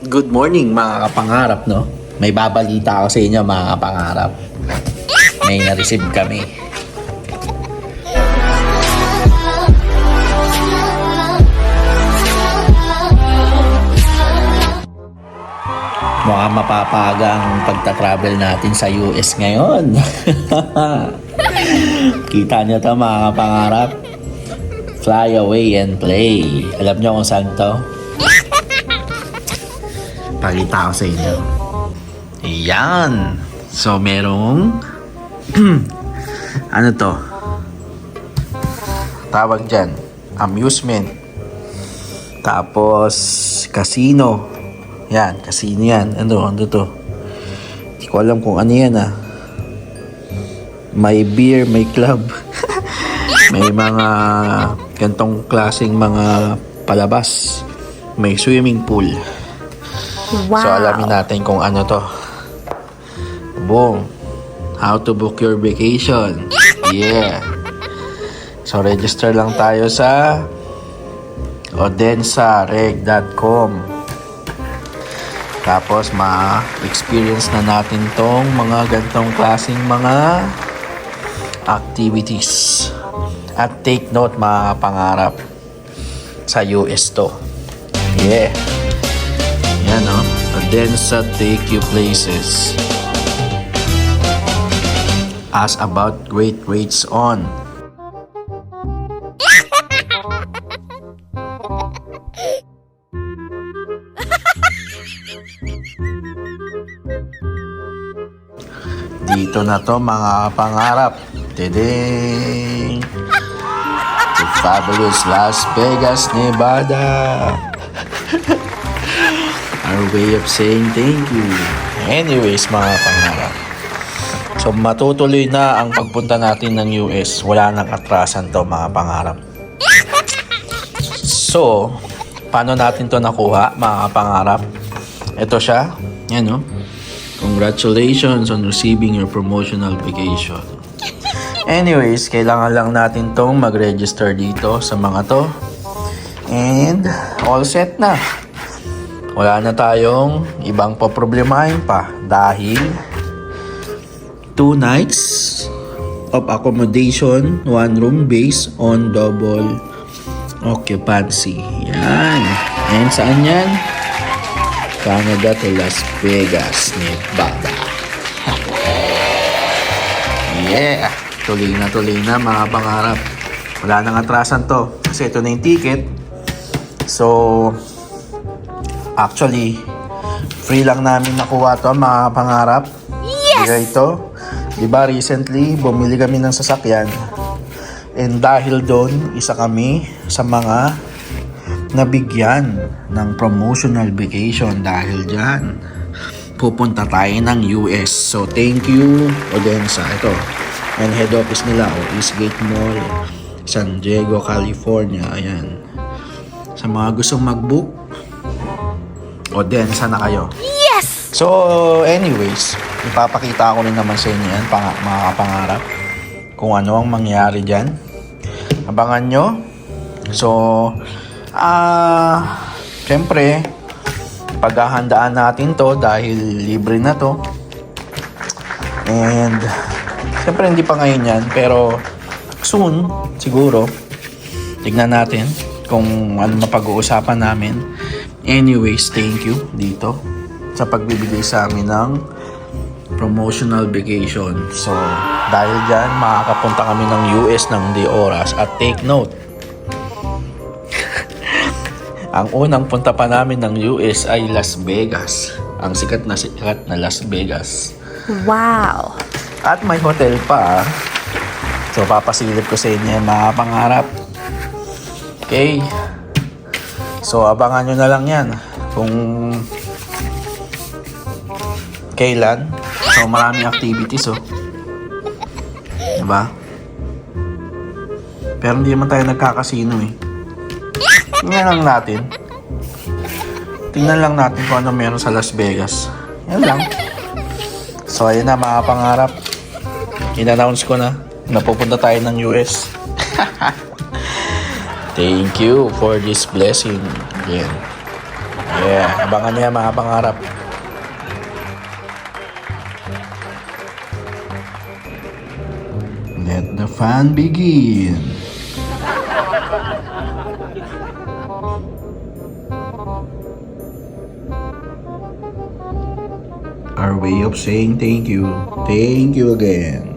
Good morning mga kapangarap, no? May babalita ako sa inyo mga kapangarap. May na-receive kami. Mukhang mapapaga ang pagta-travel natin sa US ngayon. Kita nyo to mga kapangarap. Fly away and play. Alam nyo kung saan to? Pakita ko sa inyo. Ayan. So, merong ano to? Tawag dyan. Amusement. Tapos, casino. Yan, casino yan. Ano to? Hindi ko alam kung ano yan May beer, may club. May mga gantong klaseng mga palabas. May swimming pool. Wow. So, alamin natin kung ano to. Boom. How to book your vacation. Yeah. So, register lang tayo sa odensareg.com. Tapos, ma-experience na natin tong mga gantong klaseng mga activities. At take note mga pangarap. Sa US to. Yeah. Yan o. Odensa take you places. Ask about great rates on. Dito na to mga pangarap. Tiding! To fabulous Las Vegas, Nevada. Our way of saying thank you. Anyways, mga pangarap. So, matutuloy na ang pagpunta natin ng US. Wala nang atrasan to, mga pangarap. So, paano natin to nakuha, mga pangarap? Ito siya. Yan, no? Congratulations on receiving your promotional vacation. Anyways, kailangan lang natin tong mag-register dito sa mga to. And, all set na. Wala na tayong ibang paproblemahin pa dahil 2 nights of accommodation, 1 room based on double occupancy. Yan. And saan yan? Canada to Las Vegas, Nevada. Yeah. Tuloy na mga pangarap. Wala nang atrasan to. Kasi ito na yung ticket. So, actually, free lang namin nakuha to mga pangarap. Yes! Ito. Diba recently, bumili kami ng sasakyan. And dahil doon, isa kami sa mga nabigyan ng promotional vacation. Dahil dyan, pupunta tayo ng US. So, thank you, Odensa. Ito. And head office nila, Eastgate Mall, San Diego, California. Ayan. Sa mga gustong mag-book, Odensa na kayo. Yes! So, anyways, ipapakita ko rin naman sa inyo yan, mga kapangarap, kung ano ang mangyari dyan. Abangan nyo. So, syempre, paghahandaan natin to dahil libre na to. And, syempre hindi pa ngayon yan, pero soon, siguro, tignan natin kung ano mapag-uusapan namin. Anyways, thank you dito sa pagbibigay sa amin ng promotional vacation. So, dahil dyan, makakapunta kami ng US ng di oras. At take note, ang unang punta pa namin ng US ay Las Vegas. Ang sikat na Las Vegas. Wow. At may hotel pa. So, papasilip ko sa inyo mga pangarap. Okay. So, abangan nyo na lang yan. Kung kailan. So, maraming activities, Diba? Pero hindi naman tayo nagkakasino, Tingnan lang natin. Tingnan lang natin kung ano meron sa Las Vegas. Yan lang. So, ayun na mga pangarap. In-announce ko na pupunta tayo ng US. Thank you for this blessing again. Yeah, abangan niya mga pangarap. Let the fun begin. Our way of saying thank you. Thank you again.